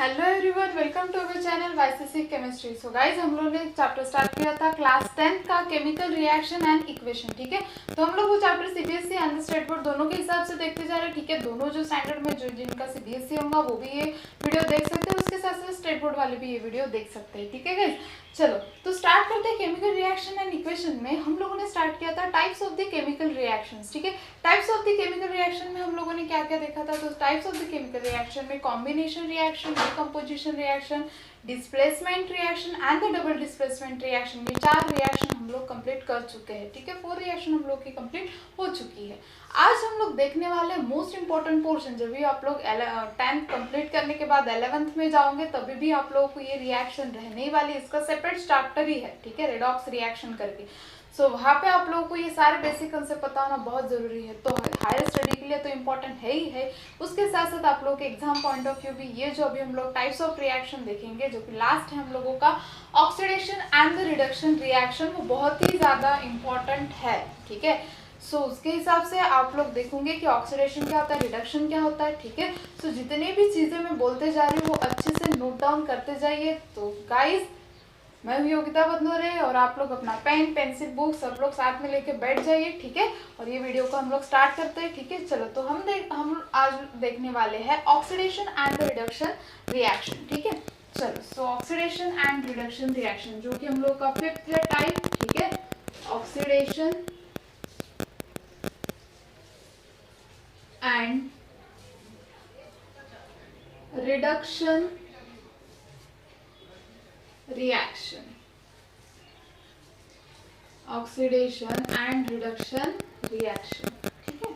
Hello everyone, welcome to our channel YCC chemistry. So guys, हम लोगों ने chapter start किया था क्लास 10 का केमिकल रिएक्शन एंड इक्वेशन। ठीक है, तो हम लोग वो chapter CBSE and state board दोनों के हिसाब से देखते जा रहे हैं। ठीक है, दोनों जो स्टैंडर्ड में जो जिनका सीबीएसई होगा वो भी ये वीडियो देख सकते हैं, उसके साथ साथ स्टेट बोर्ड वाले भी ये वीडियो देख सकते हैं। ठीक है गाइज, चलो तो स्टार्ट करते हैं। केमिकल रिएक्शन एंड इक्वेशन में हम लोगों ने स्टार्ट किया था types of the chemical reactions. ठीक है, types of the chemical reaction में हम लोगों ने क्या क्या देखा था। तो types of the chemical reaction में combination reaction, decomposition reaction, displacement reaction and the double displacement reaction, ये 4 रिएक्शन हम लोग कंप्लीट कर चुके हैं। ठीक है, 4 रिएक्शन हम लोग की कंप्लीट हो चुकी है। आज हम लोग देखने वाले मोस्ट इंपॉर्टेंट पोर्शन, जब भी आप लोग 10th कंप्लीट करने के बाद 11th में जाओगे तभी भी आप लोगों को ये रिएक्शन रहने ही वाली, इसका सेपरेट चैप्टर ही है। ठीक है, रेडॉक्स रिएक्शन करके। सो वहाँ पे आप लोगों को ये सारे बेसिक कंसेप्ट पता होना बहुत ज़रूरी है। तो हायर स्टडी के लिए तो इम्पोर्टेंट है ही है, उसके साथ साथ आप लोगों के एग्जाम पॉइंट ऑफ व्यू भी ये जो अभी हम लोग टाइप्स ऑफ रिएक्शन देखेंगे, जो कि लास्ट है हम लोगों का oxidation and the reduction reaction, वो बहुत ही ज़्यादा इम्पॉर्टेंट है। ठीक है, सो उसके हिसाब से आप लोग देखोगे कि ऑक्सीडेशन क्या होता है, रिडक्शन क्या होता है। ठीक है, सो जितनी भी चीज़ें मैं बोलते जा रही हूँ वो अच्छे से नोट डाउन करते जाइए। तो गाइज, मैं हूँ योगिता बदनोरे और आप लोग अपना पेन पेंसिल बुक सब लोग साथ में लेके बैठ जाइए। ठीक है, और ये वीडियो को हम लोग स्टार्ट करते हैं। ठीक है, चलो तो हम आज देखने वाले हैं oxidation and the reduction reaction. ठीक है, चलो सो ऑक्सीडेशन एंड रिडक्शन रिएक्शन जो कि हम लोग का 5th है टाइप। ठीक है, oxidation and reduction reaction, oxidation and reduction reaction. ठीक है,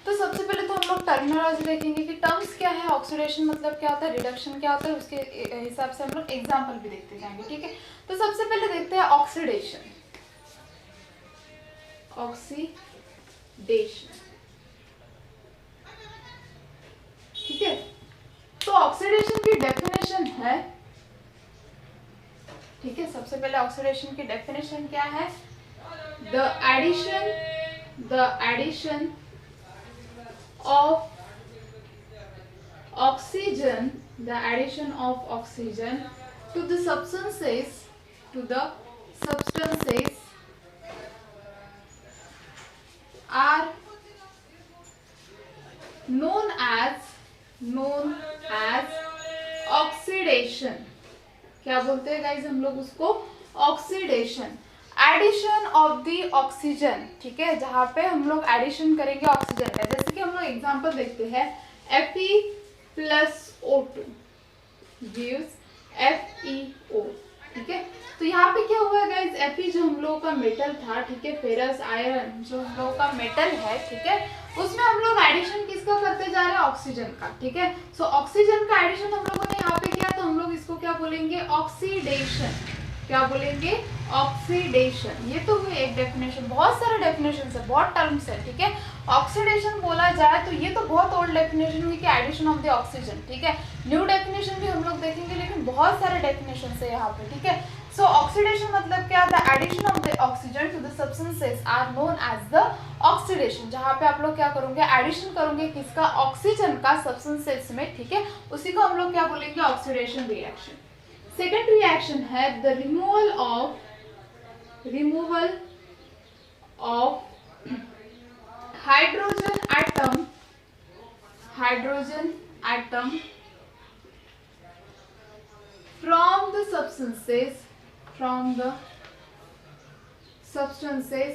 तो सबसे पहले तो हम लोग टर्मिनोलॉजी देखेंगे कि टर्म्स क्या है, ऑक्सीडेशन मतलब क्या होता है, रिडक्शन क्या होता है, उसके हिसाब से हम लोग एग्जांपल भी देखते जाएंगे। ठीक है, तो सबसे पहले देखते हैं ऑक्सीडेशन। ऑक्सीडेशन, ठीक है, तो ऑक्सीडेशन की डेफिनेशन है। ठीक है, सबसे पहले ऑक्सीडेशन की डेफिनेशन क्या है, the addition of oxygen, the addition of oxygen to the substances are known as oxidation. क्या बोलते हैं गाइज हम लोग उसको, oxidation, addition of the oxygen. ठीक है, जहाँ पे हम लोग एडिशन करेंगे ऑक्सीजन का, जैसे कि हम लोग एग्जांपल देखते हैं Fe+O2 gives FeO। ठीक है, तो यहाँ पे क्या हुआ गाइज, Fe जो हम लोगों का मेटल था, ठीक है, फेरस आयरन जो हम लोगों का मेटल है, ठीक है, उसमें हम लोग एडिशन किसका करते जा रहे हैं, ऑक्सीजन का। ठीक है, सो ऑक्सीजन का एडिशन हम लोगों ने यहाँ पे किया, तो हम लोग इसको क्या बोलेंगे, ऑक्सीडेशन। क्या बोलेंगे, ऑक्सीडेशन। ये तो हुई एक डेफिनेशन, बहुत सारे डेफिनेशन है, बहुत टर्म्स है। ठीक है, ऑक्सीडेशन बोला जाए तो ये तो बहुत ओल्ड डेफिनेशन हुई कि एडिशन ऑफ द ऑक्सीजन। ठीक है, न्यू डेफिनेशन भी हम लोग देखेंगे, लेकिन बहुत सारे डेफिनेशन है यहाँ पे। ठीक है, सो ऑक्सीडेशन मतलब क्या, the addition of the oxygen to the substances are known as the oxidation, जहाँ पे आप लोग क्या करोगे, एडिशन करोगे किसका, ऑक्सीजन का सब्सटेंसेस में। ठीक है, उसी को हम लोग क्या बोलेंगे, ऑक्सीडेशन रिएक्शन। सेकेंड रिएक्शन है the removal of hydrogen atom from the substances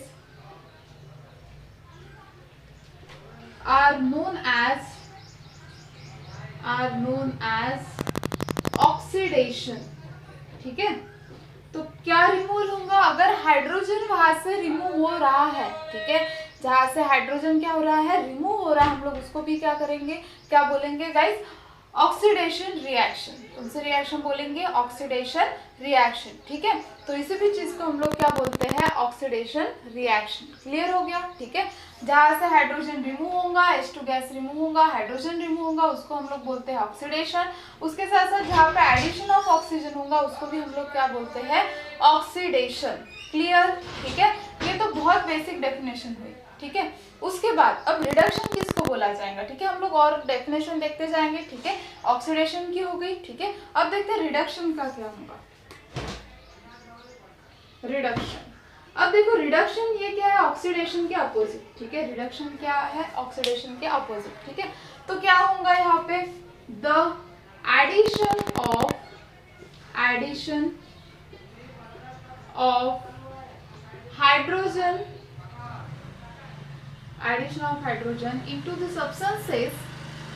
are known as oxidation. ठीक है, तो क्या रिमूवल होगा, अगर हाइड्रोजन वहां से रिमूव हो रहा है। ठीक है, जहां से हाइड्रोजन क्या हो रहा है, रिमूव हो रहा है, हम लोग उसको भी क्या करेंगे, क्या बोलेंगे गाइस, ऑक्सीडेशन रिएक्शन। कौन से रिएक्शन बोलेंगे, ऑक्सीडेशन रिएक्शन। ठीक है, तो इसी भी चीज को हम लोग क्या बोलते हैं, ऑक्सीडेशन रिएक्शन। क्लियर हो गया। ठीक है, जहां से हाइड्रोजन रिमूव होगा, H2 गैस रिमूव होगा, हाइड्रोजन रिमूव होगा, उसको हम लोग बोलते हैं ऑक्सीडेशन। उसके साथ साथ जहाँ पे एडिशन ऑफ ऑक्सीजन होगा उसको भी हम लोग क्या बोलते हैं, ऑक्सीडेशन। क्लियर। ठीक है, ये तो बहुत बेसिक डेफिनेशन हुई। ठीक है, उसके बाद अब रिडक्शन किसको किसको बोला जाएगा, ठीक है। हम लोग और डेफिनेशन देखते जाएंगे, ठीक है। ऑक्सीडेशन की हो गई, ठीक है। अब देखते हैं रिडक्शन का क्या होगा। रिडक्शन, अब देखो रिडक्शन ये क्या है, ऑक्सीडेशन के अपोजिट, ठीक है। रिडक्शन क्या है, ऑक्सीडेशन के अपोजिट, ठीक है। तो क्या होगा यहाँ पे, the addition of hydrogen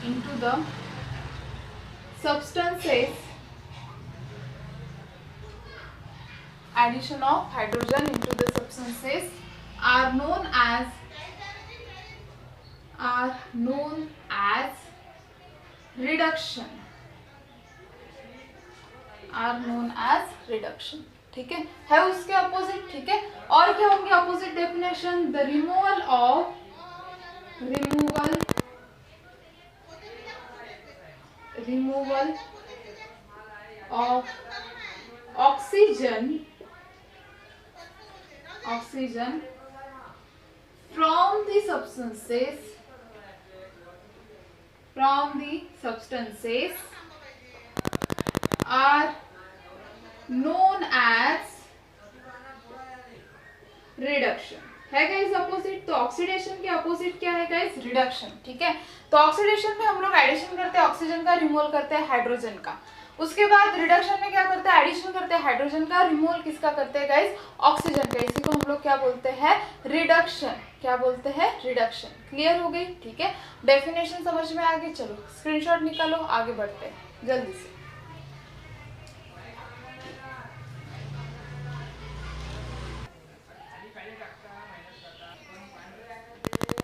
into the substances addition of hydrogen into the substances are known as reduction, ठीक है उसके अपोजिट, ठीक है। और क्या होंगे opposite definition, the removal of oxygen from the substances are known as reduction है guys opposite. तो ऑक्सीडेशन के अपोजिट क्या है गाइस, रिडक्शन, ठीक है। तो ऑक्सीडेशन में हम लोग एडिशन करते हैं ऑक्सीजन का, रिमूवल करते हैं हाइड्रोजन का। उसके बाद रिडक्शन में क्या करते हैं, एडिशन करते हैं हाइड्रोजन का, रिमूवल किसका करते हैं गाइस, ऑक्सीजन का। इसी को हम लोग क्या बोलते हैं, रिडक्शन। क्या बोलते हैं, रिडक्शन। क्लियर हो गई, ठीक है। डेफिनेशन समझ में आ गई, चलो स्क्रीनशॉट निकालो, आगे बढ़ते हैं जल्दी से।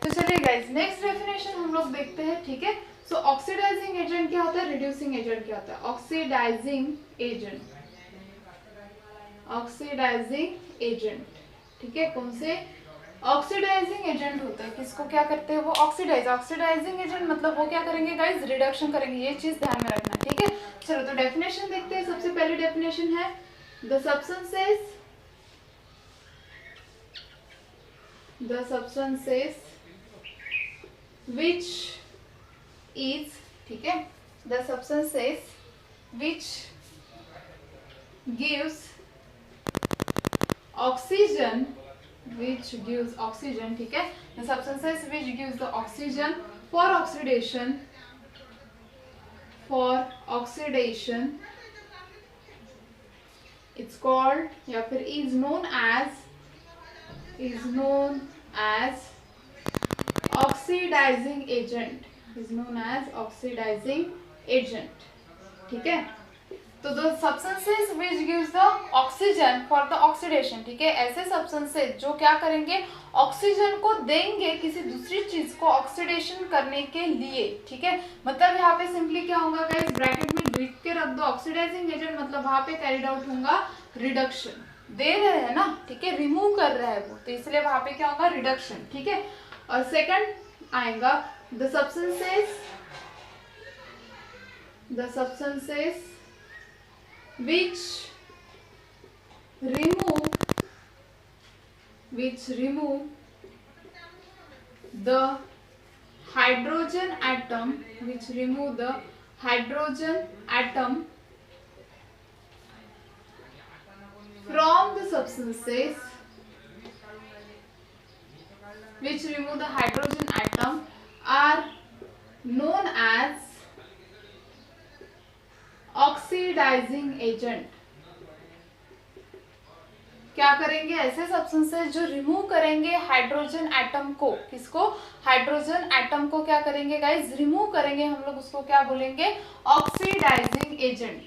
तो चलिए गाइस नेक्स्ट डेफिनेशन हम लोग देखते हैं, ठीक है। सो ऑक्सीडाइजिंग एजेंट क्या होता है, रिड्यूसिंग एजेंट क्या होता है, ऑक्सीडाइजिंग एजेंट, ठीक है। कौन से ऑक्सीडाइजिंग एजेंट होता है, किसको क्या करते हैं वो, ऑक्सीडाइजिंग एजेंट मतलब वो क्या करेंगे गाइस, रिडक्शन करेंगे। ये चीज ध्यान में रखना, ठीक है। चलो तो डेफिनेशन देखते हैं। सबसे पहली डेफिनेशन है द substances which is, ठीक है, the substances which gives oxygen, ठीक है। the substances which gives the oxygen for oxidation it's called या फिर is known as oxidising agent, ठीक है। तो the substances which gives the oxygen for the oxidation, ठीक है। ऐसे सब्सटेंसेस जो क्या करेंगे, ऑक्सीजन को देंगे किसी दूसरी चीज को ऑक्सीडेशन करने के लिए, ठीक है। मतलब यहाँ पे सिंपली क्या होगा गाइस, ब्रैकेट में लिख के रख दो ऑक्सीडाइजिंग एजेंट, मतलब वहां पे कैरिड आउट होगा रिडक्शन। दे रहे हैं ना, ठीक है, रिमूव कर रहा है वो, तो इसलिए वहां पे क्या होगा, रिडक्शन, ठीक है। और सेकंड आएगा the substances which remove the hydrogen atom from the substances are known as oxidising agent. क्या करेंगे, ऐसे सब्सटेंसेस जो रिमूव करेंगे हाइड्रोजन एटम को, किसको, हाइड्रोजन एटम को क्या करेंगे गाइस, रिमूव करेंगे, हम लोग उसको क्या बोलेंगे, ऑक्सीडाइजिंग एजेंट,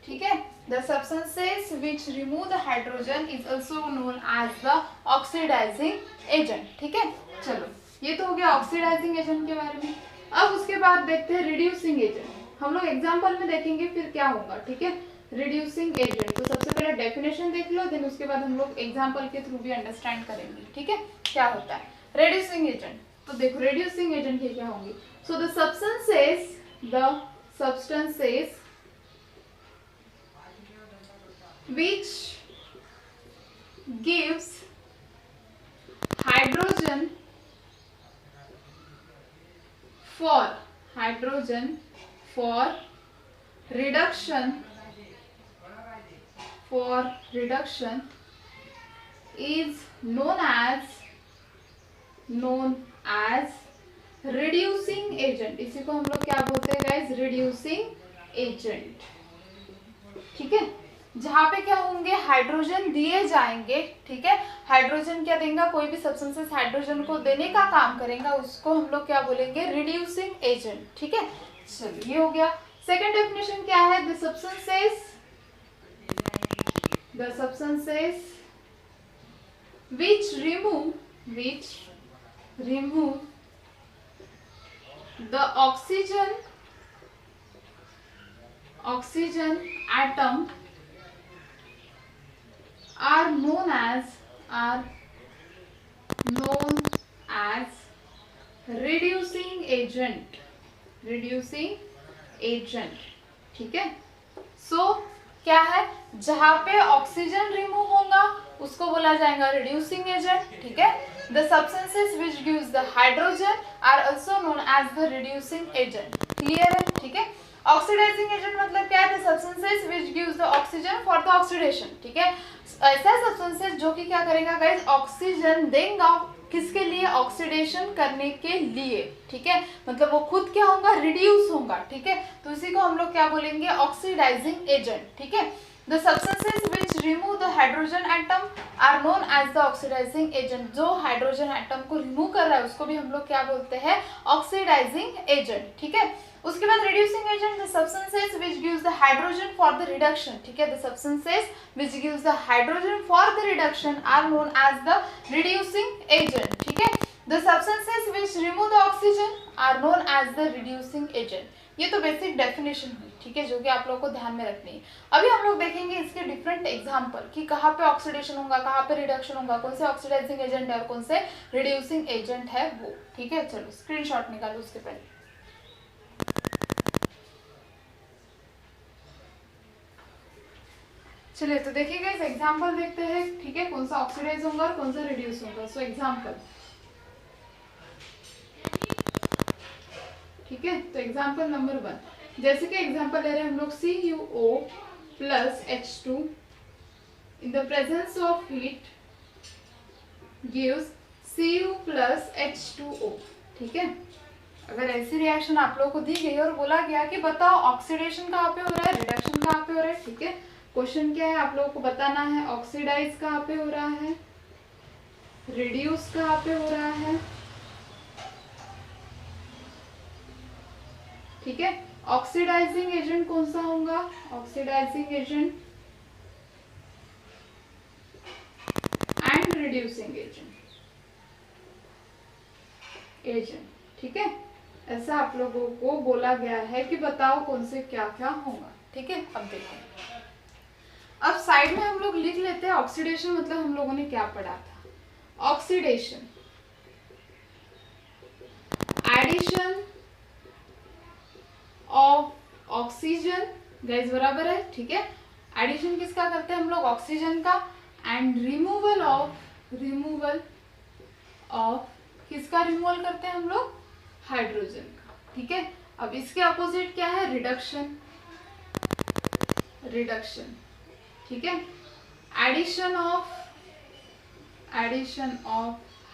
ठीक है। The substances which remove the hydrogen is also known as the oxidising agent, ठीक है। चलो ये तो हो गया ऑक्सीडाइजिंग एजेंट के बारे में। अब उसके बाद देखते हैं रिड्यूसिंग एजेंट। हम लोग एग्जांपल में देखेंगे फिर क्या होगा, ठीक है। रिड्यूसिंग एजेंट, तो सबसे पहले डेफिनेशन देख लो, देन उसके बाद हम लोग एग्जांपल के थ्रू भी अंडरस्टैंड करेंगे, ठीक है, क्या होता है रिड्यूसिंग एजेंट। तो देखो रिड्यूसिंग एजेंट ये क्या होंगे, so the substances which gives hydrogen for hydrogen for reduction is known as reducing agent। इसी को हम लोग क्या बोलते हैं गाइस, reducing agent। ठीक है, जहां पे क्या होंगे, हाइड्रोजन दिए जाएंगे। ठीक है, हाइड्रोजन क्या देगा, कोई भी सब्सटेंसेस हाइड्रोजन को देने का काम करेगा, उसको हम लोग क्या बोलेंगे, रिड्यूसिंग एजेंट। ठीक है, चलिए ये हो गया। सेकेंड डेफिनेशन क्या है, the substances which remove the oxygen atom are known as reducing agent। ठीक है, सो क्या है, जहां पे ऑक्सीजन रिमूव होगा उसको बोला जाएगा रिड्यूसिंग एजेंट। ठीक है, the substances which gives the hydrogen are also known as the reducing agent. Clear है? ठीक है, ऑक्सीडाइजिंग एजेंट मतलब क्या है, the substances which gives the oxygen for the oxidation. ठीक है, ऐसा सब्सटेंसेस जो कि क्या करेगा गाइस, ऑक्सीजन देगा किसके लिए, ऑक्सीडेशन करने के लिए। ठीक है, मतलब वो खुद क्या होगा, रिड्यूस होगा। ठीक है, तो इसी को हम लोग क्या बोलेंगे, ऑक्सीडाइजिंग एजेंट। ठीक है, the substances which remove the hydrogen atom are known as the oxidising agent. जो हाइड्रोजन एटम को रिमूव कर रहा है उसको भी हम लोग क्या बोलते हैं, ऑक्सीडाइजिंग एजेंट। ठीक है, उसके बाद reducing agent, the substances which gives the hydrogen for the reduction. ठीक है, the substances which gives the hydrogen for the reduction are known as the reducing agent. ठीक है, the substances which remove the oxygen are known as the reducing agent. ये तो basic definition हुई। ठीक है, जो कि आप लोगों को ध्यान में रखनी है। अभी हम लोग देखेंगे इसके डिफरेंट एग्जांपल कि कहाँ पे ऑक्सीडेशन होगा, कहाँ पे रिडक्शन होगा, कौन से ऑक्सीडाइजिंग एजेंट है और कौन से रिड्यूसिंग एजेंट है वो। ठीक है, चलो स्क्रीनशॉट निकालो उसके पहले। चलिए तो देखिएगा, इस एग्जांपल देखते हैं। ठीक है, कौन सा ऑक्सीडाइज होगा और कौन सा रिड्यूस होगा। सो एग्जांपल, ठीक है, तो एग्जांपल नंबर 1, जैसे कि एग्जांपल ले रहे हैं हम लोग, CuO plus H2 in the presence of heat gives Cu plus H2O। ठीक है, अगर ऐसी रिएक्शन आप लोगों को दी गई और बोला गया कि बताओ ऑक्सीडेशन कहाँ पे हो रहा है, रिडक्शन कहाँ पे हो रहा है। ठीक है, क्वेश्चन क्या है, आप लोगों को बताना है ऑक्सीडाइज कहाँ पे हो रहा है, रिड्यूस कहाँ पे हो रहा है। ठीक है, ऑक्सीडाइजिंग एजेंट कौन सा होगा, oxidising agent and reducing agent. ठीक है, ऐसा आप लोगों को बोला गया है कि बताओ कौन से क्या क्या होगा। ठीक है, अब देखो, अब साइड में हम लोग लिख लेते हैं ऑक्सीडेशन मतलब हम लोगों ने क्या पढ़ा था। Oxidation, addition of oxygen, guys बराबर है। ठीक है, एडिशन किसका करते हैं हम लोग, ऑक्सीजन का, एंड रिमूवल ऑफ किसका रिमूवल करते हैं हम लोग, हाइड्रोजन का। ठीक है, अब इसके अपोजिट क्या है, रिडक्शन। ठीक है, addition of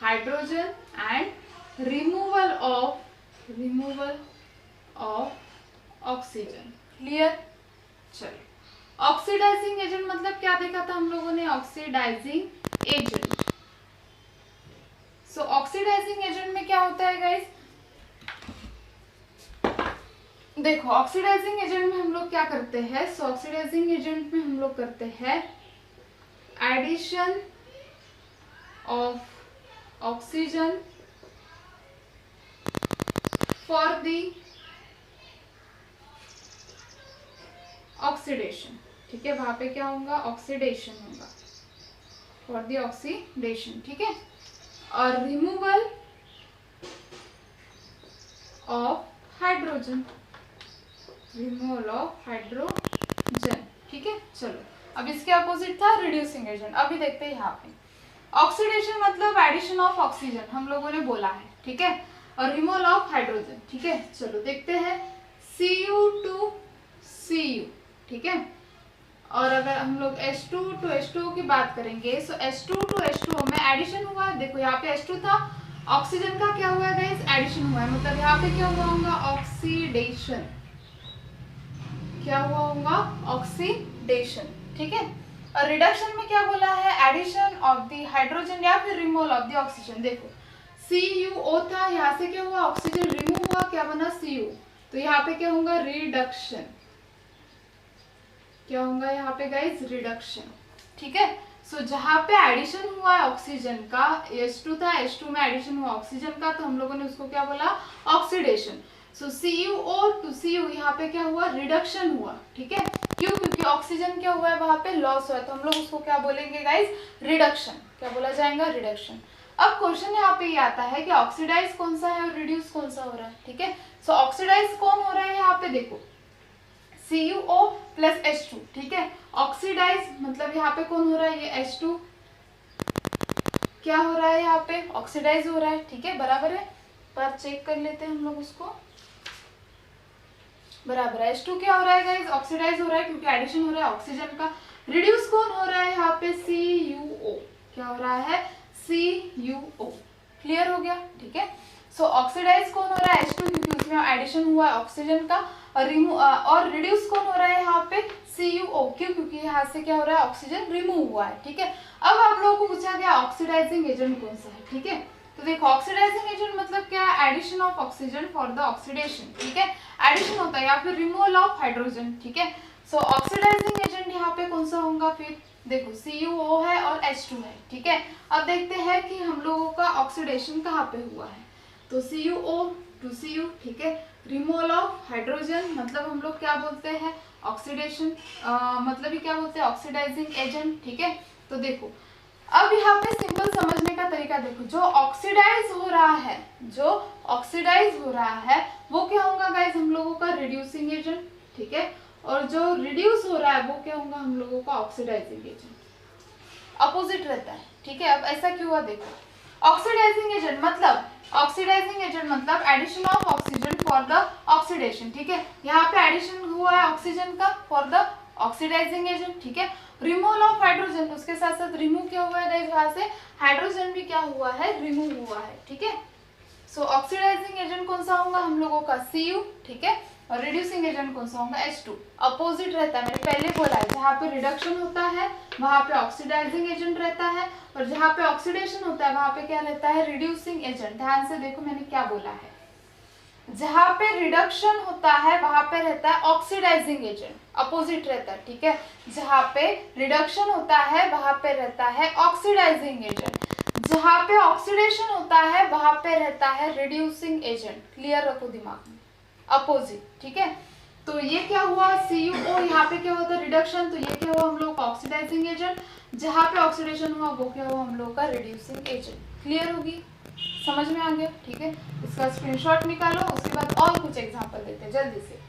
hydrogen and removal of oxygen. Clear? चलो, ऑक्सीडाइजिंग एजेंट मतलब क्या देखा था हम लोगों ने, oxidising agent. So oxidising agent में क्या होता है गाइस, देखो ऑक्सीडाइजिंग एजेंट में हम लोग क्या करते हैं, सो ऑक्सीडाइजिंग एजेंट में हम लोग करते हैं addition of oxygen for the oxidation. ठीक है, वहां पे क्या होगा, ऑक्सीडेशन होगा, फॉर द ऑक्सीडेशन। ठीक है, और रिमूवल ऑफ हाइड्रोजन, ठीक है। चलो, अब इसके अपोजिट था रिड्यूसिंग एजेंट। अभी देखते हैं यहाँ पे ऑक्सीडेशन मतलब एडिशन ऑफ ऑक्सीजन हम लोगों ने बोला है। ठीक है, और रिमूवल ऑफ हाइड्रोजन। ठीक है, चलो देखते हैं Cu टू Cu। ठीक है, और अगर हम लोग H2 टू H2O की बात करेंगे तो H2 टू H2O में एडिशन हुआ है। देखो यहाँ पे H2 था, ऑक्सीजन का क्या हुआ है गाइस, एडिशन हुआ है, मतलब यहाँ पे क्या हुआ होगा, ऑक्सीडेशन। क्या हुआ होगा, ऑक्सीडेशन। ठीक है, और रिडक्शन में क्या बोला है, एडिशन ऑफ द हाइड्रोजन या फिर रिमूवल ऑफ द ऑक्सीजन। देखो CuO था, यहाँ से क्या हुआ, ऑक्सीजन रिमूव हुआ, क्या बना Cu, तो यहाँ पे क्या होगा, रिडक्शन। क्या होगा यहाँ पे गाइस, रिडक्शन। ठीक है, सो जहाँ पे एडिशन हुआ है ऑक्सीजन का, H2 था, H2 में एडिशन हुआ ऑक्सीजन का, तो हम लोगों ने उसको क्या बोला, oxidation. So CuO to Cu यहाँ पे क्या हुआ, रिडक्शन हुआ। ठीक है, क्यों, क्योंकि ऑक्सीजन क्या हुआ है वहां पे, लॉस हुआ है, तो हम लोग उसको क्या बोलेंगे गाइस, रिडक्शन। क्या बोला जाएगा, रिडक्शन। अब क्वेश्चन यहाँ पे ये आता है कि ऑक्सीडाइज कौन सा है और रिड्यूस कौन सा हो रहा है। ठीक है, सो ऑक्सीडाइज कौन हो रहा है, यहाँ पे देखो CuO प्लस H2। ठीक है, ऑक्सीडाइज मतलब यहाँ पे कौन हो रहा है, ये H2 क्या हो रहा है, यहाँ पे ऑक्सीडाइज हो रहा है। ठीक है, बराबर है, पर चेक कर लेते हैं हम लोग उसको, बराबर है। H2 क्या हो रहा है गाइस, ऑक्सीडाइज हो रहा है क्योंकि एडिशन हो रहा है ऑक्सीजन का। रिड्यूस कौन हो रहा है यहाँ पे, CuO। क्या हो रहा है, CuO। क्लियर हो गया। ठीक है, सो ऑक्सीडाइज कौन हो रहा है, H2 क्योंकि उसमें एडिशन हुआ है ऑक्सीजन का, और रिड्यूस कौन हो रहा है यहाँ पे, CuO। क्यों, क्योंकि यहाँ से क्या हो रहा है, ऑक्सीजन रिमूव हुआ है। ठीक है, अब आप लोगों को पूछा गया ऑक्सीडाइजिंग एजेंट कौन सा है। ठीक है, तो देखो ऑक्सीडाइजिंग एजेंट मतलब क्या है, addition of oxygen for the oxidation. ठीक है, एडिशन होता है या फिर रिमूवल ऑफ हाइड्रोजन। ठीक है, सो ऑक्सीडाइजिंग एजेंट यहाँ पे कौन सा होगा, फिर देखो CuO है और H2 है। ठीक है, अब देखते हैं कि हम लोगों का ऑक्सीडेशन कहाँ पे हुआ है, तो CuO टू Cu। ठीक है, रिमूवल ऑफ हाइड्रोजन मतलब हम लोग क्या बोलते हैं, ऑक्सीडेशन, मतलब ही क्या बोलते हैं, ऑक्सीडाइजिंग एजेंट। ठीक है, तो देखो अब यहाँ पे सिंपल समझने का तरीका देखो, जो ऑक्सीडाइज हो रहा है, जो ऑक्सीडाइज हो रहा है वो क्या होगा गाइस, हम लोगों का रिड्यूसिंग एजेंट। ठीक है, और जो रिड्यूस हो रहा है वो क्या होगा, हम लोगों का ऑक्सीडाइजिंग एजेंट। अपोजिट रहता है। ठीक है, अब ऐसा क्यों हुआ, देखो ऑक्सीडाइजिंग एजेंट मतलब addition of oxygen for the oxidation. ठीक है, यहाँ पे एडिशन हुआ है ऑक्सीजन का फॉर द ऑक्सीडाइजिंग एजेंट। ठीक है, रिमूवल ऑफ हाइड्रोजन, उसके साथ साथ रिमूव क्या हुआ है गाइस, वहां से हाइड्रोजन भी क्या हुआ है, रिमूव हुआ है। ठीक है, सो ऑक्सीडाइजिंग एजेंट कौन सा होगा, हम लोगों का Cu। ठीक है, और रिड्यूसिंग एजेंट कौन सा होगा, H2। अपोजिट रहता है, मैंने पहले बोला है, जहाँ पे रिडक्शन होता है वहां पे ऑक्सीडाइजिंग एजेंट रहता है, और जहाँ पे ऑक्सीडेशन होता है वहां पे क्या रहता है, रिड्यूसिंग एजेंट। ध्यान से देखो मैंने क्या बोला है, जहाँ पे रिडक्शन होता है वहां पे रहता है ऑक्सीडाइजिंग एजेंट, अपोजिट रहता है। ठीक है, जहाँ पे रिडक्शन होता है वहां पे रहता है ऑक्सीडाइजिंग एजेंट, जहाँ पे ऑक्सीडेशन होता है वहां पे रहता है रिड्यूसिंग एजेंट। क्लियर रखो दिमाग में, अपोजिट। ठीक है, तो ये क्या हुआ, CuO, यहाँ पे क्या होता है, रिडक्शन, तो ये क्या हुआ हम लोग का ऑक्सीडाइजिंग एजेंट, जहाँ पे ऑक्सीडेशन हुआ वो क्या हुआ हम लोग का रिड्यूसिंग एजेंट। क्लियर होगी, समझ में आ गया। ठीक है, इसका स्क्रीनशॉट निकालो, उसके बाद और कुछ एग्जांपल देते हैं जल्दी से।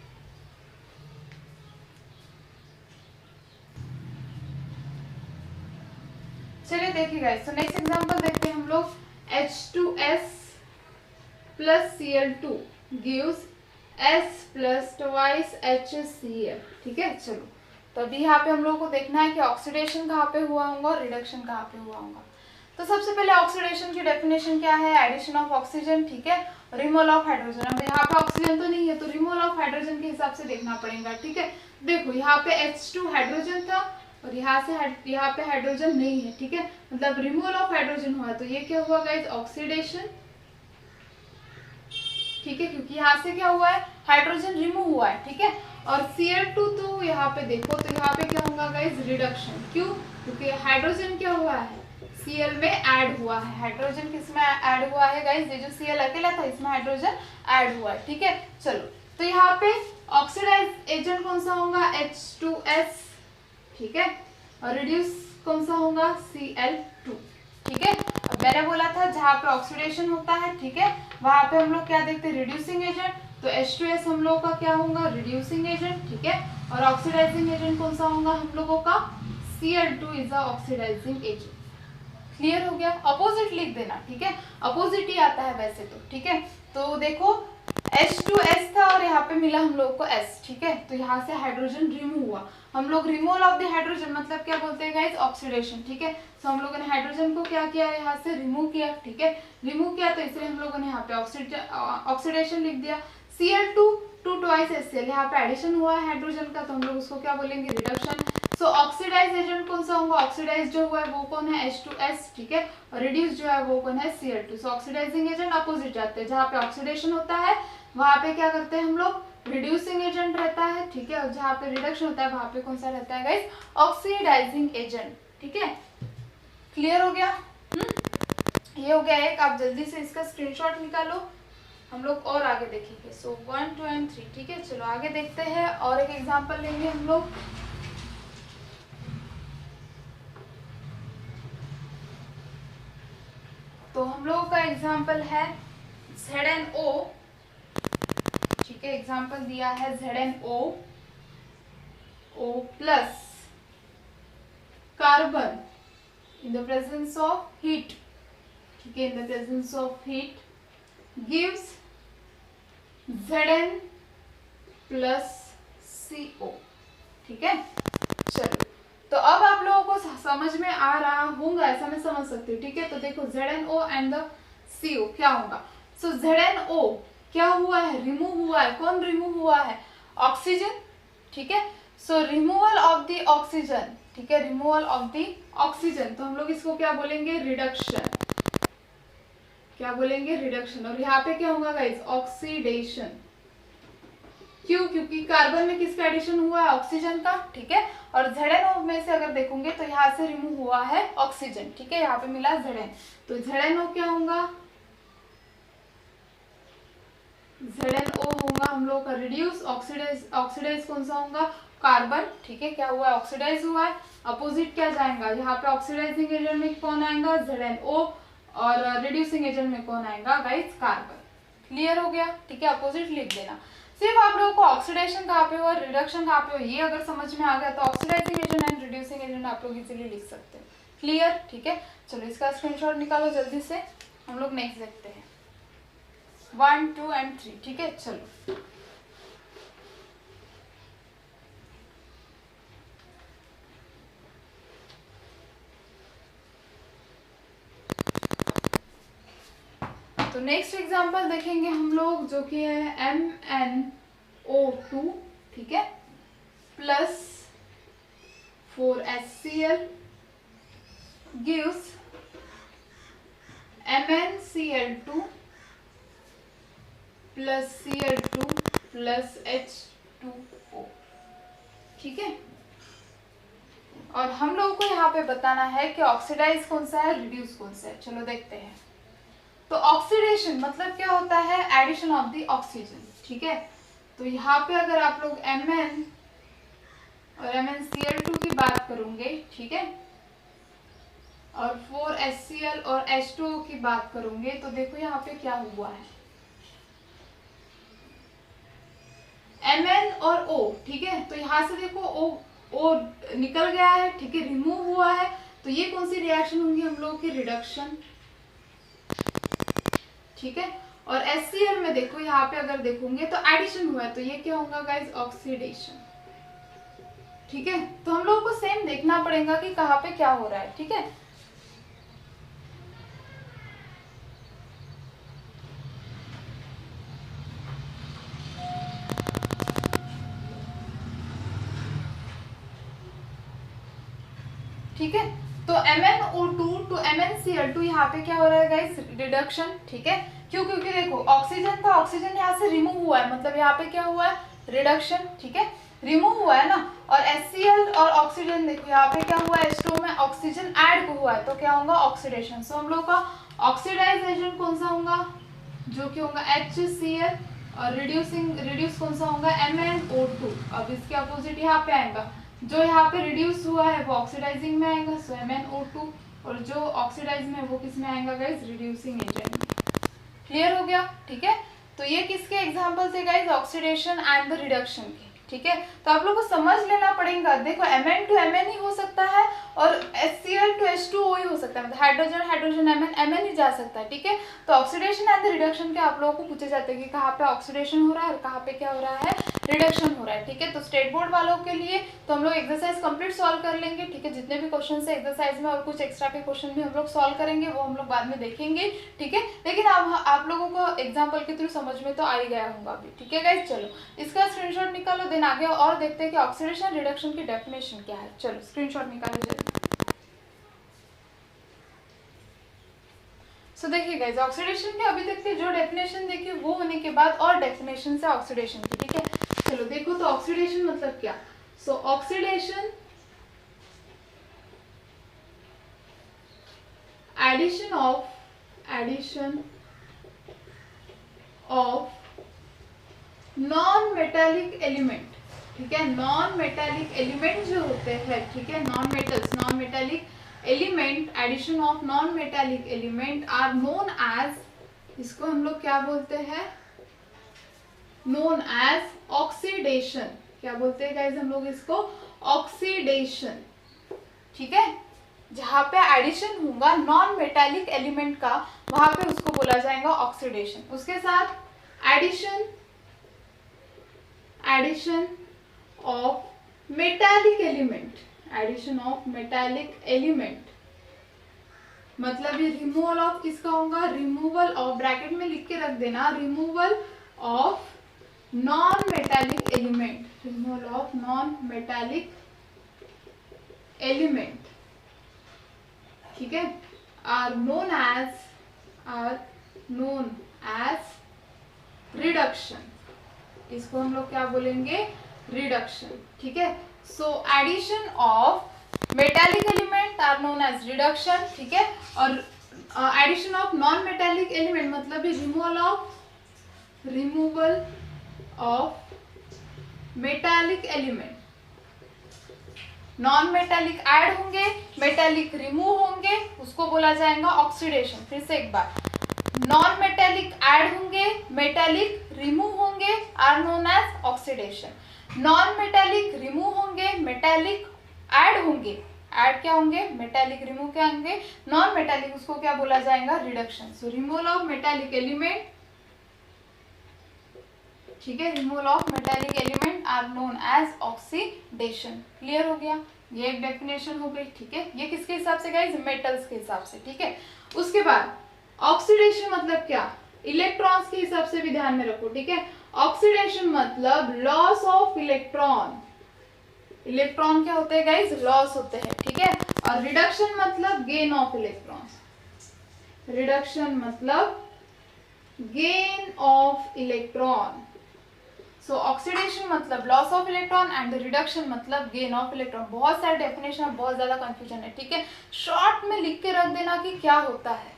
चलिए देखिए गाइस, तो नेक्स्ट एग्जांपल देखते हैं हम लोग, H2S plus Cl2 gives S plus twice HCl। ठीक है, चलो तो अभी यहाँ पे हम लोग को देखना है कि ऑक्सीडेशन कहाँ पे हुआ होगा और रिडक्शन कहाँ पे हुआ होगा। तो सबसे पहले ऑक्सीडेशन की डेफिनेशन क्या है, एडिशन ऑफ ऑक्सीजन। ठीक है, रिमूवल ऑफ हाइड्रोजन। अब यहाँ पे ऑक्सीजन तो नहीं है तो रिमूवल ऑफ हाइड्रोजन के हिसाब से देखना पड़ेगा। ठीक है, देखो यहाँ पे H2 हाइड्रोजन था और यहाँ पे हाइड्रोजन नहीं है। ठीक है, मतलब रिमूवल ऑफ हाइड्रोजन हुआ, तो ये क्या हुआ गाइस, ऑक्सीडेशन। ठीक है, क्योंकि यहाँ से क्या हुआ है, हाइड्रोजन रिमूव हुआ है। ठीक है, और Cl2 तो यहाँ पे देखो, तो यहाँ पे क्या होगा गाइस, रिडक्शन। क्यों, क्योंकि हाइड्रोजन क्या हुआ है, Cl में ऐड हुआ है। हाइड्रोजन किसमें ऐड हुआ है गाइस, ये जो Cl अकेला था इसमें हाइड्रोजन ऐड हुआ है। ठीक है, चलो तो यहाँ पे ऑक्सीडाइज एजेंट कौन सा होगा, H2S। ठीक है, और रिड्यूस कौन सा होगा, Cl2। ठीक है, अब मैंने बोला था जहाँ पे ऑक्सीडेशन होता है, ठीक है, वहां पे हम लोग क्या देखते हैं, रिड्यूसिंग एजेंट, तो H2S हम लोगों का क्या होगा, रिड्यूसिंग एजेंट। ठीक है, और ऑक्सीडाइजिंग एजेंट कौन सा होगा हम लोगों का, Cl2 is a oxidising agent. Clear हो गया। अपोजिट लिख देना, ठीक है, अपोजिट ही आता है वैसे तो, ठीक है। तो देखो H2S था और यहाँ पे मिला हम लोग को S, ठीक है। तो यहाँ से हाइड्रोजन रिमूव हुआ, हम लोग रिमूवल ऑफ द हाइड्रोजन मतलब क्या बोलते हैं गाइस, ऑक्सीडेशन, ठीक है। तो हम लोगों ने हाइड्रोजन को क्या किया, यहाँ से रिमूव किया, ठीक है, रिमूव किया, तो इसलिए हम लोगों ने यहाँ पे ऑक्सीडेशन लिख दिया। Cl2 2 ट्वाइस HCl, यहाँ पे एडिशन हुआ है हाइड्रोजन का, तो हम लोग उसको क्या बोलेंगे, रिडक्शन। सो ऑक्सीडाइज एजेंट कौन सा होगा, ऑक्सीडाइज जो हुआ है वो कौन है, H2S, ठीक है, और रिड्यूस जो है वो कौन है, Cl2। सो ऑक्सीडाइजिंग एजेंट अपोजिट जाते हैं, जहाँ पे ऑक्सीडेशन होता है वहां पे क्या करते हैं हम लोग, रिड्यूसिंग एजेंट रहता है, ठीक है, और जहाँ पे रिडक्शन होता है वहां पे कौन सा रहता है गाइस, ऑक्सीडाइजिंग एजेंट, ठीक है। क्लियर हो गया। ये हो गया एक, आप जल्दी से इसका स्क्रीनशॉट निकालो, हम लोग और आगे देखेंगे। सो 1 2 एंड 3, ठीक है। चलो आगे देखते हैं, और एक एग्जांपल लेंगे हम लोग। तो हम लोग का एग्जांपल है ZnO, ठीक है, एग्जांपल दिया है ZnO O plus carbon in the presence of heat, ठीक है, in the presence of heat gives Zn plus CO, ठीक है। चलो, तो अब आप लोगों को समझ में आ रहा होगा, ऐसा मैं समझ सकती हूँ, ठीक है। तो देखो ZnO एंड द CO क्या होगा। सो ZnO क्या हुआ है, रिमूव हुआ है, कौन रिमूव हुआ है, ऑक्सीजन, ठीक है। सो रिमूवल ऑफ द ऑक्सीजन, ठीक है, रिमूवल ऑफ द ऑक्सीजन, तो हम लोग इसको क्या बोलेंगे, रिडक्शन, क्या बोलेंगे, रिडक्शन। और यहाँ पे क्या होगा गाइस, ऑक्सीडेशन, क्यों, क्योंकि कार्बन में किसका एडिशन हुआ है, ऑक्सीजन का, ठीक है। और ZnO में से अगर देखोगे तो यहाँ से रिमूव हुआ है ऑक्सीजन, ठीक है, यहाँ पे मिला Zn, तो ZnO क्या होगा, ZnO होगा हम लोग का रिड्यूस, ऑक्सीडाइज, ऑक्सीडाइज कौन सा होगा, कार्बन, ठीक है, क्या हुआ है, ऑक्सीडाइज हुआ है। अपोजिट क्या जाएगा, यहाँ पे ऑक्सीडाइजिंग एजेंट में कौन आएगा, ZnO, और रिड्यूसिंग एजेंट में कौन आएगा गाइस, कार्बन। क्लियर हो गया, ठीक है, अपोजिट लिख देना। सिर्फ आप लोगों को ऑक्सीडेशन कहाँ पे हुआ, रिडक्शन कहाँ पे हुआ, ये अगर समझ में आ गया तो oxidising agent and reducing agent आप लोग इजीली लिख सकते हैं। क्लियर, ठीक है। चलो इसका स्क्रीनशॉट निकालो जल्दी से, हम लोग नेक्स्ट देखते हैं 1 2 एंड 3, ठीक है। चलो तो नेक्स्ट एग्जांपल देखेंगे हम लोग, जो कि है MnO2, ठीक है, plus 4HCl gives MnCl2 plus Cl2 plus H2O, ठीक है। और हम लोगों को यहाँ पे बताना है कि ऑक्सीडाइज कौन सा है, रिड्यूस कौन सा है। चलो देखते हैं। तो ऑक्सीडेशन मतलब क्या होता है, एडिशन ऑफ द ऑक्सीजन, ठीक है। तो यहाँ पे अगर आप लोग Mn और MnCl2 की बात करोगे, ठीक है, और 4HCl और H2O की बात करोगे, तो देखो यहाँ पे क्या हुआ है, Mn और O, ठीक है। तो यहाँ से देखो O निकल गया है, ठीक है, रिमूव हुआ है, तो ये कौन सी रिएक्शन होंगी हम लोग की, रिडक्शन, ठीक है। और HCl में देखो यहाँ पे अगर देखोगे तो एडिशन हुआ है, तो ये क्या होगा गाइस, ऑक्सीडेशन, ठीक है। तो हम लोगों को सेम देखना पड़ेगा कि कहाँ पे क्या हो रहा है, ठीक है। ठीक है, तो MnO2 टू MnCl2 यहाँ पे क्या हो रहा है गाइस, रिडक्शन, ठीक है। क्यों, क्योंकि देखो ऑक्सीजन था, ऑक्सीजन यहाँ से रिमूव हुआ है, मतलब यहाँ पे क्या हुआ है, रिडक्शन, ठीक है, रिमूव हुआ है ना। और HCl और ऑक्सीजन देखो यहाँ पे क्या हुआ है, H2O में ऑक्सीजन ऐड हुआ है, तो क्या होगा, ऑक्सीडेशन। सो हम लोग का ऑक्सीडाइज एजेंट कौन सा होगा, जो कि होगा HCl, और रिड्यूस कौन सा होगा, MnO2। अब इसके अपोजिट यहाँ पे आएगा, जो यहाँ पे रिड्यूस हुआ है वो ऑक्सीडाइजिंग में आएगा, सो MnO2, और जो ऑक्सीडाइज में वो किस में आएगा गाइस, रिड्यूसिंग एजेंट में। क्लियर हो गया, ठीक है। तो ये किसके एग्जांपल थे guys, oxidation and the reduction के, ठीक है। तो आप लोग को समझ लेना पड़ेगा, देखो Mn to Mn ही हो सकता है और HCl to H2O ही हो सकता है, मतलब हाइड्रोजन हाइड्रोजन Mn ही जा सकता है, ठीक है। तो ऑक्सीडेशन एंड रिडक्शन के आप लोगों को पूछे जाते हैं कि कहाँ पे ऑक्सीडेशन हो रहा है और कहाँ पे क्या हो रहा है, रिडक्शन हो रहा है, ठीक है। तो स्टेट बोर्ड वालों के लिए तो हम लोग एक्सरसाइज कंप्लीट सॉल्व कर लेंगे, ठीक है। जितने भी क्वेश्चन है एक्सरसाइज में और कुछ एक्स्ट्रा के क्वेश्चन भी हम लोग सॉल्व करेंगे, वो हम लोग बाद में देखेंगे, ठीक है। लेकिन आप लोगों को एग्जाम्पल के थ्रू समझ में तो आ ही गया होगा अभी, ठीक है गाइस। चलो इसका स्क्रीनशॉट निकालो, देन आगे और देखते हैं कि ऑक्सीडेशन रिडक्शन की डेफिनेशन क्या है। चलो स्क्रीनशॉट निकालो जल्दी। सो देखिए गाइस, ऑक्सीडेशन की अभी तक की जो डेफिनेशन देखी वो होने के बाद और डेफिनेशन से ऑक्सीडेशन की, ठीक है। चलो देखो तो ऑक्सीडेशन मतलब क्या। So oxidation addition of non metallic element, ठीक है। नॉन मेटालिक एलिमेंट जो होते हैं, ठीक है, non metals, non metallic element, addition of non metallic element are known as, इसको हम लोग क्या बोलते हैं, नोन एज ऑक्सीडेशन। क्या बोलते हैं गाइस हम लोग इसको, ऑक्सीडेशन, ठीक है। जहां पे एडिशन होगा नॉन मेटालिक एलिमेंट का, वहां पे उसको बोला जाएगा ऑक्सीडेशन। उसके साथ addition of metallic element, addition of metallic element मतलब ये रिमूवल ऑफ किसका होगा, रिमूवल ऑफ, ब्रैकेट में लिख के रख देना, removal of non metallic element, removal of non metallic element, ठीक है, आर नोन एज रिडक्शन। इसको हम लोग क्या बोलेंगे, रिडक्शन, ठीक है। So addition of metallic element are known as reduction, ठीक है। और addition of non metallic element मतलब removal of metallic element. Non metallic add होंगे, मेटालिक रिमूव होंगे, उसको बोला जाएगा ऑक्सीडेशन। फिर से एक बार, नॉन मेटालिक ऐड होंगे, मेटालिक रिमूव होंगे, are known as oxidation. Non metallic remove होंगे, मेटालिक ऐड होंगे, ऐड क्या होंगे, मेटालिक, रिमूव क्या होंगे, नॉन मेटालिक, उसको क्या बोला जाएगा, reduction. So removal of metallic element, ठीक है, removal of metallic element are known as oxidation. Clear हो गया, ये एक डेफिनेशन हो गई, ठीक है। ये किसके हिसाब से गाइस, मेटल्स के हिसाब से, ठीक है। उसके बाद ऑक्सीडेशन मतलब क्या, इलेक्ट्रॉन्स के हिसाब से भी ध्यान में रखो, ठीक है। ऑक्सीडेशन मतलब लॉस ऑफ इलेक्ट्रॉन, इलेक्ट्रॉन क्या होते हैं गाइस, लॉस होते हैं, ठीक है। और रिडक्शन मतलब गेन ऑफ इलेक्ट्रॉन, रिडक्शन मतलब gain of electron. So oxidation मतलब loss of electron and reduction मतलब गेन ऑफ इलेक्ट्रॉन। बहुत सारे डेफिनेशन, बहुत ज्यादा कंफ्यूजन है, ठीक है। शॉर्ट में लिख के रख देना कि क्या होता है,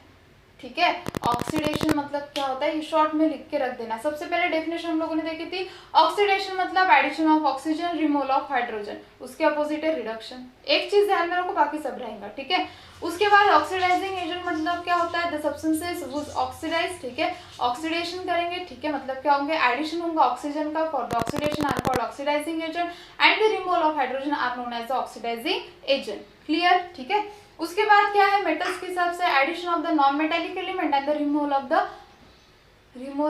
ठीक है। ऑक्सीडेशन मतलब क्या होता है, ये शॉर्ट में लिख के रख देना। सबसे पहले डेफिनेशन हम लोगों ने देखी थी, ऑक्सीडेशन मतलब addition of oxygen, removal of hydrogen, उसके अपोजिट है रिडक्शन। एक चीज ध्यान में रखो, बाकी सब रहेगा, ठीक है। उसके बाद ऑक्सीडाइजिंग एजेंट मतलब क्या होता है, द सब्सटेंसेस व्हिच ऑक्सीडाइज, ठीक है। ऑक्सीडेशन करेंगे, ठीक है, मतलब क्या होंगे, एडिशन होगा ऑक्सीजन का, for the oxidation are called oxidising agent and the removal of hydrogen are known as the oxidising agent. Clear, ठीक है। उसके बाद क्या है, मेटल्स के हिसाब से addition of the non metallic element and the removal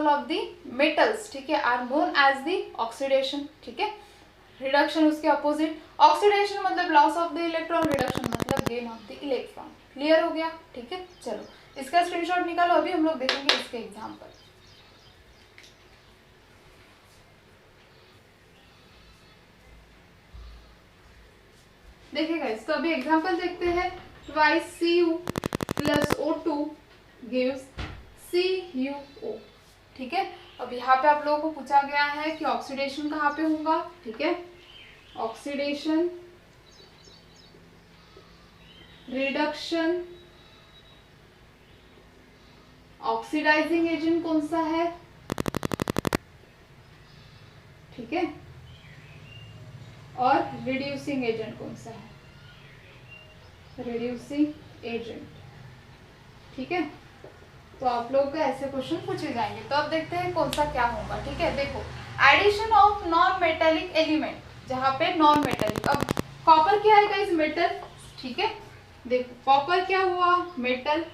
of the metals, ठीक है, are known as the oxidation, ठीक है। रिडक्शन उसके अपोजिट, ऑक्सीडेशन मतलब loss of the electron, reduction मतलब gain of the electron. Clear हो गया, ठीक है। चलो इसका स्क्रीनशॉट निकालो, अभी हम लोग देखेंगे इसके एग्जाम्पल। देखिए गाइस, तो अभी एग्जाम्पल देखते हैं। Twice Cu plus O2 gives CuO, ठीक है। अब यहाँ पे आप लोगों को पूछा गया है कि ऑक्सीडेशन कहाँ पे होगा, ठीक है। ऑक्सीडेशन, रिडक्शन, ऑक्सीडाइजिंग एजेंट कौन सा है, ठीक है, और रिड्यूसिंग एजेंट कौन सा है, रिड्यूसिंग एजेंट, ठीक है। तो आप लोग को ऐसे क्वेश्चन पूछे जाएंगे। तो अब देखते हैं कौन सा क्या होगा। ठीक है, देखो addition of non metallic element, जहाँ पे नॉन मेटेलिक, अब कॉपर क्या है गाइस, मेटल। ठीक है, देखो कॉपर क्या हुआ, मेटल।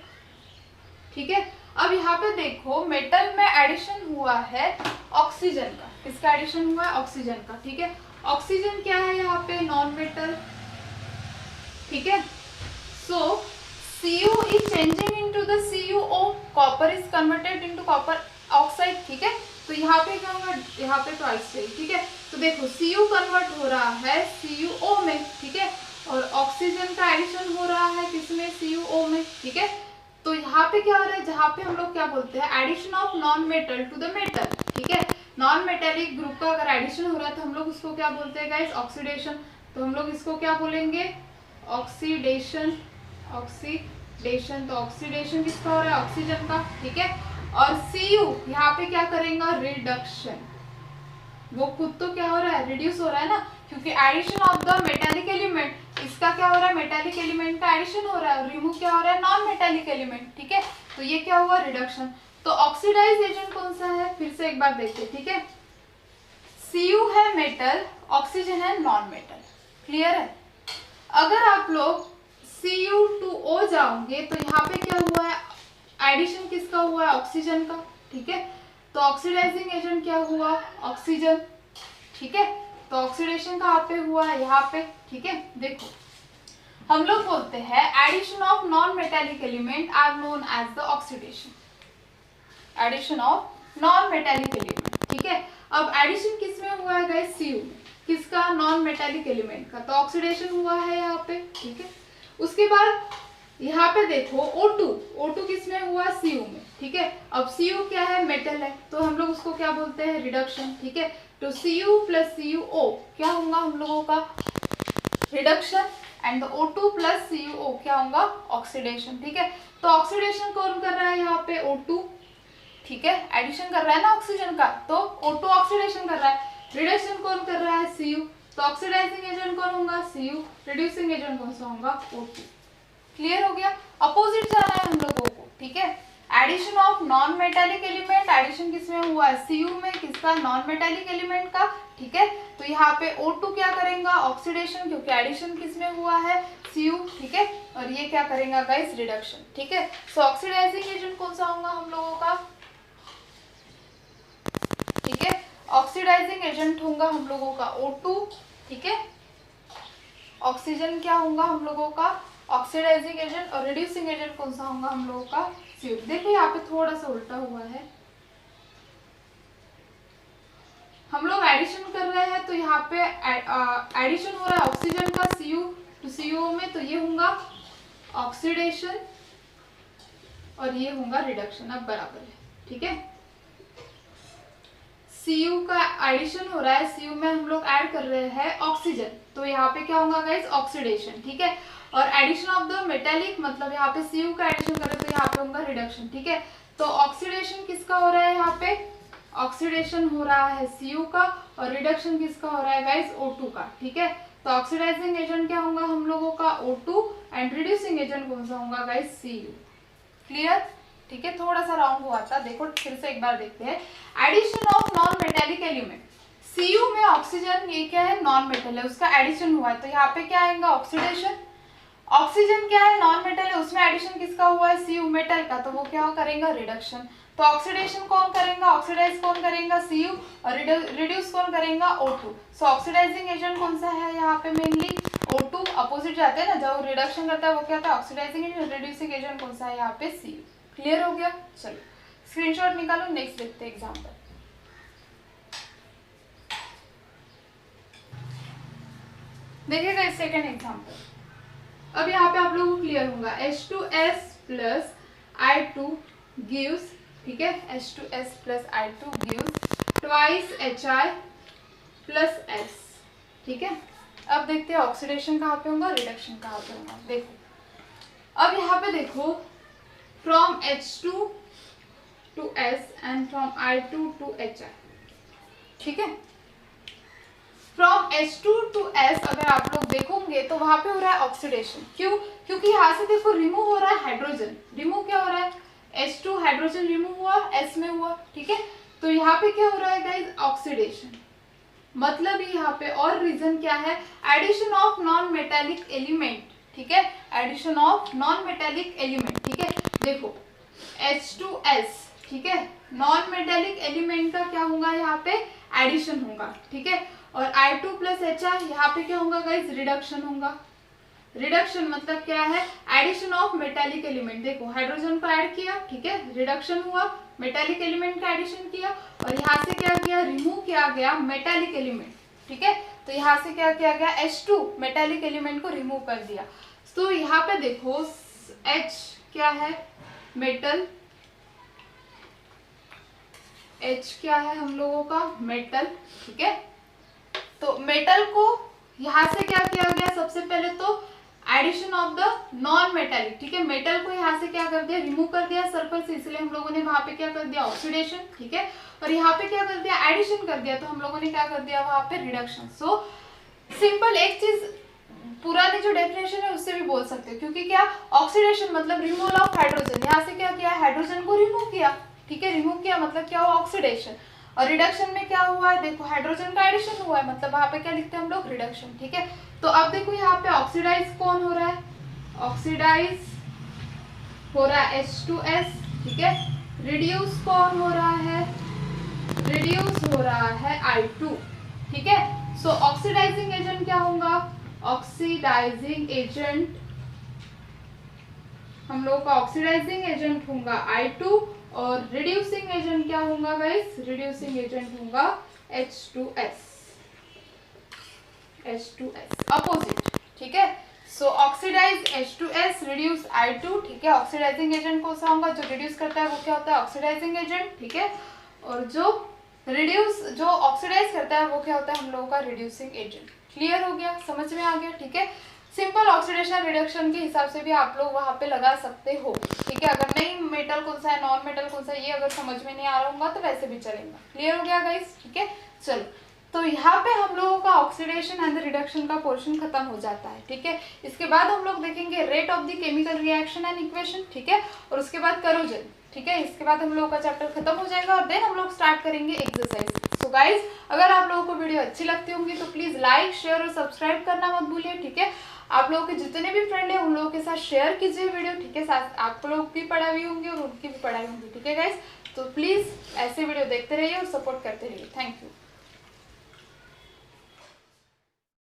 ठीक है, अब यहाँ पे देखो मेटल में एडिशन हुआ है ऑक्सीजन का। किसका एडिशन हुआ है, ऑक्सीजन का। ठीक है, ऑक्सीजन क्या है यहाँ पे, नॉन मेटल। ठीक है, सो Cu is changing into the CuO, copper is converted into copper oxide। ठीक है, तो यहाँ पे क्या होगा, यहाँ पे ट्वाइस से। ठीक है, तो देखो Cu कन्वर्ट हो रहा है CuO में। ठीक है, और ऑक्सीजन का एडिशन हो रहा है किसमें, CuO में। ठीक है, तो यहाँ पे क्या हो रहा है, जहाँ पे हम लोग क्या बोलते हैं, addition of non metal to the metal. ठीक है, नॉन मेटेलिक ग्रुप का अगर एडिशन हो रहा है तो हम लोग उसको क्या बोलते हैं गाइस, ऑक्सीडेशन। तो हम लोग इसको क्या बोलेंगे, ऑक्सीडेशन। ऑक्सीडेशन, तो ऑक्सीडेशन किसका हो रहा है, ऑक्सीजन का। ठीक है, और Cu यहाँ पे क्या करेगा, रिडक्शन। वो खुद तो क्या हो रहा है, रिड्यूस हो रहा है ना, क्योंकि addition of the metallic element, इसका क्या हो रहा है, मेटेलिक एलिमेंट का एडिशन हो रहा है, और रिमूव क्या हो रहा है, नॉन मेटेलिक एलिमेंट। ठीक है, तो ये क्या हुआ, रिडक्शन। तो ऑक्सीडाइज एजेंट कौन सा है, फिर से एक बार देखते। ठीक है, Cu है मेटल, ऑक्सीजन है नॉन मेटल। क्लियर है। अगर आप लोग Cu2O जाओगे तो यहाँ पे क्या हुआ है, एडिशन किसका हुआ है, ऑक्सीजन का। ठीक है, तो ऑक्सीडाइजिंग एजेंट क्या हुआ, ऑक्सीजन। ठीक है, तो ऑक्सीडेशन कहाँ पे हुआ है, यहाँ पे। ठीक है, देखो हम लोग बोलते हैं addition of non metallic element are known as the oxidation. Addition of non metallic element. ठीक है, अब एडिशन किस में हुआ है गाइस, Cu में। किसका, नॉन मेटेलिक एलिमेंट का, तो ऑक्सीडेशन हुआ है यहाँ पे। ठीक है, उसके बाद यहाँ पे देखो O2 किस में हुआ, Cu में। ठीक है, अब Cu क्या है, मेटल है, तो हम लोग उसको क्या बोलते हैं, रिडक्शन। ठीक है, तो Cu प्लस CuO क्या होगा हम लोगों का, reduction, and O2 plus CuO क्या होगा, ऑक्सीडेशन। ठीक है, तो ऑक्सीडेशन कौन कर रहा है यहाँ पे, O2। ठीक है, एडिशन कर रहा है ना ऑक्सीजन का, तो O2 ऑक्सीडेशन कर रहा है। रिडक्शन कौन कर रहा है, Cu, तो ऑक्सीडाइजिंग एजेंट कौन होगा, Cu। रिड्यूसिंग एजेंट कौन सा होगा, O2। क्लियर हो गया, अपोजिट जाना है हम लोगों को। ठीक है, addition of non metallic element, addition किसमें हुआ है, Cu में, किसका, नॉन मेटेलिक एलिमेंट का। ठीक है, तो यहाँ पे O2 क्या करेगा, ऑक्सीडेशन, क्योंकि एडिशन किसमें हुआ है, Cu। ठीक है, और ये क्या करेगा गाइस, रिडक्शन। ठीक है, सो ऑक्सीडाइजिंग एजेंट कौन सा होगा हम लोगों का, ठीक है, ऑक्सीडाइजिंग एजेंट होगा हम लोगों का O2। ठीक है, ऑक्सीजन क्या होगा हम लोगों का, ऑक्सीडाइजिंग एजेंट, और रिड्यूसिंग एजेंट कौन सा होगा हम लोगों का, Cu। देखो यहाँ पे थोड़ा सा उल्टा हुआ है, हम लोग एडिशन कर रहे हैं तो यहाँ पे एडिशन हो रहा है ऑक्सीजन का Cu टू CuO में, तो ये होगा ऑक्सीडेशन और ये होगा रिडक्शन। अब बराबर है। ठीक है, Cu का एडिशन हो रहा है, Cu में हम लोग ऐड कर रहे हैं ऑक्सीजन, तो यहाँ पे क्या होगा गाइस, ऑक्सीडेशन। ठीक है, और एडिशन ऑफ द मेटेलिक, मतलब यहाँ पे Cu का एडिशन करें तो यहाँ पे होगा रिडक्शन। ठीक है, तो ऑक्सीडेशन किसका हो रहा है, यहाँ पे ऑक्सीडेशन हो रहा है Cu का, और रिडक्शन किसका हो रहा है गाइस, O2 का। ठीक है, तो ऑक्सीडाइजिंग एजेंट क्या होगा हम लोगों का, O2, एंड रिड्यूसिंग एजेंट कौन सा होगा गाइस, Cu। क्लियर। ठीक है, थोड़ा सा रॉन्ग हुआ था, देखो फिर से एक बार देखते हैं। Addition of non metallic element, Cu में ऑक्सीजन, ये क्या है, नॉन मेटल है, उसका एडिशन हुआ है, तो यहाँ पे क्या आएगा, ऑक्सीडेशन। ऑक्सीजन क्या है, नॉन मेटल है, उसमें एडिशन किसका हुआ है, Cu मेटल का, तो वो क्या करेगा, रिडक्शन। तो ऑक्सीडेशन कौन करेगा, ऑक्सीडाइज कौन करेगा, Cu, और रिड्यूस कौन करेगा, O2। सो ऑक्सीडाइजिंग एजेंट कौन सा है यहाँ पे, मेनली O2। अपोजिट जाते हैं ना, जब रिडक्शन करता है वो क्या होता है, ऑक्सीडाइजिंग एजेंट। रिड्यूसिंग एजेंट कौन सा है यहाँ पे, Cu। क्लियर हो गया। चलो स्क्रीनशॉट निकालो, नेक्स्ट देखते हैं एग्जाम्पल। देखिएगा सेकेंड एग्जाम्पल। अब यहाँ पे आप लोगों को क्लियर होगा, H2S प्लस I2 गिव्स, ठीक है, H2S plus I2 gives twice HI plus S। ठीक है, अब देखते हैं ऑक्सीडेशन कहाँ पे होगा, रिडक्शन कहाँ पे होगा। देखो अब यहाँ पे देखो, from H2 to S and from I2 to HI। ठीक है, फ्रॉम H2 टू S अगर आप लोग देखोगे तो वहां पे हो रहा है ऑक्सीडेशन। क्यों, क्योंकि यहाँ से देखो रिमूव हो रहा है हाइड्रोजन। रिमूव क्या हो रहा है, H2 हाइड्रोजन रिमूव हुआ, S में हुआ, ठीक है। तो यहाँ पे क्या हो रहा है गाइज, ऑक्सीडेशन। मतलब यहाँ पे और रीजन क्या है, addition of non metallic element, ठीक है, addition of non metallic element, ठीक है। देखो H2S, ठीक है, नॉन मेटेलिक एलिमेंट का क्या होगा यहाँ पे, एडिशन होगा, ठीक है। और I2 प्लस HR यहाँ पे क्या होगा गाइज, रिडक्शन होगा। रिडक्शन मतलब क्या है, एडिशन ऑफ मेटेलिक एलिमेंट। देखो हाइड्रोजन को ऐड किया, ठीक है, रिडक्शन हुआ, मेटेलिक एलिमेंट का एडिशन किया, और यहाँ से क्या किया, रिमूव किया गया मेटेलिक एलिमेंट, ठीक है। तो यहाँ से क्या किया गया, H2 मेटेलिक एलिमेंट को रिमूव कर दिया। तो यहाँ पे देखो H क्या है, मेटल, H क्या है हम लोगों का, मेटल, ठीक है। तो मेटल को यहाँ से क्या किया गया, सबसे पहले तो addition of the non metallic, ठीक है, मेटल को यहाँ से क्या कर दिया, रिमूव कर दिया सर्कल से, इसलिए हम लोगों ने वहां पे क्या कर दिया, ऑक्सीडेशन, ठीक है। और यहाँ पे क्या कर दिया, एडिशन कर दिया, तो हम लोगों ने क्या कर दिया वहां पे, रिडक्शन। सो सिंपल एक चीज पुरानी जो डेफिनेशन है उससे भी बोल सकते हो, क्योंकि क्या, ऑक्सीडेशन मतलब रिमूवल ऑफ हाइड्रोजन, यहाँ से क्या किया, हाइड्रोजन को रिमूव किया, ठीक है, रिमूव किया मतलब क्या हुआ, ऑक्सीडेशन। और रिडक्शन में क्या हुआ है, देखो हाइड्रोजन का एडिशन हुआ है, मतलब वहां पे क्या लिखते हैं हम लोग, रिडक्शन, ठीक है। तो अब देखो यहाँ पे ऑक्सीडाइज कौन हो रहा है, ऑक्सीडाइज हो रहा है H2S, ठीक है। रिड्यूस कौन हो रहा है, रिड्यूस हो रहा है I2, ठीक है। सो ऑक्सीडाइजिंग एजेंट क्या होगा, ऑक्सीडाइजिंग एजेंट हम लोग का ऑक्सीडाइजिंग एजेंट होगा I2, और रिड्यूसिंग एजेंट क्या होगा गाइस, रिड्यूसिंग एजेंट होगा H2S, अपोजिट, ठीक है। सो ऑक्सीडाइज H2S, रिड्यूस I2, ठीक है। ऑक्सीडाइजिंग एजेंट कौन सा होगा, जो रिड्यूस करता है वो क्या होता है, ऑक्सीडाइजिंग एजेंट, ठीक है। और जो ऑक्सीडाइज करता है वो क्या होता है हम लोगों का, रिड्यूसिंग एजेंट। क्लियर हो गया, समझ में आ गया, ठीक है। सिंपल ऑक्सीडेशन रिडक्शन के हिसाब से भी आप लोग वहां पे लगा सकते हो, ठीक है। अगर नहीं मेटल कौन सा है, नॉन मेटल कौन सा है, ये अगर समझ में नहीं आ रहा होगा तो वैसे भी चलेगा। क्लियर हो गया गाइस, ठीक है। चलो, तो यहाँ पे हम लोगों का ऑक्सीडेशन एंड रिडक्शन का पोर्शन खत्म हो जाता है, ठीक है। इसके बाद हम लोग देखेंगे rate of the chemical reaction and equation, ठीक है। और उसके बाद करोजन, ठीक है। इसके बाद हम लोगों का चैप्टर खत्म हो जाएगा, और देन हम लोग स्टार्ट करेंगे एक्सरसाइज। सो गाइज, अगर आप लोगों को वीडियो अच्छी लगती होंगी तो प्लीज लाइक, शेयर और सब्सक्राइब करना मत भूलिए, ठीक है। आप लोगों के जितने भी फ्रेंड है उन लोगों के साथ शेयर कीजिए वीडियो, ठीक है। साथ आप लोग की पढ़ाई होंगी और उनकी भी पढ़ाई होंगी, ठीक है गाइज। तो प्लीज ऐसे वीडियो देखते रहिए और सपोर्ट करते रहिए। Thank you.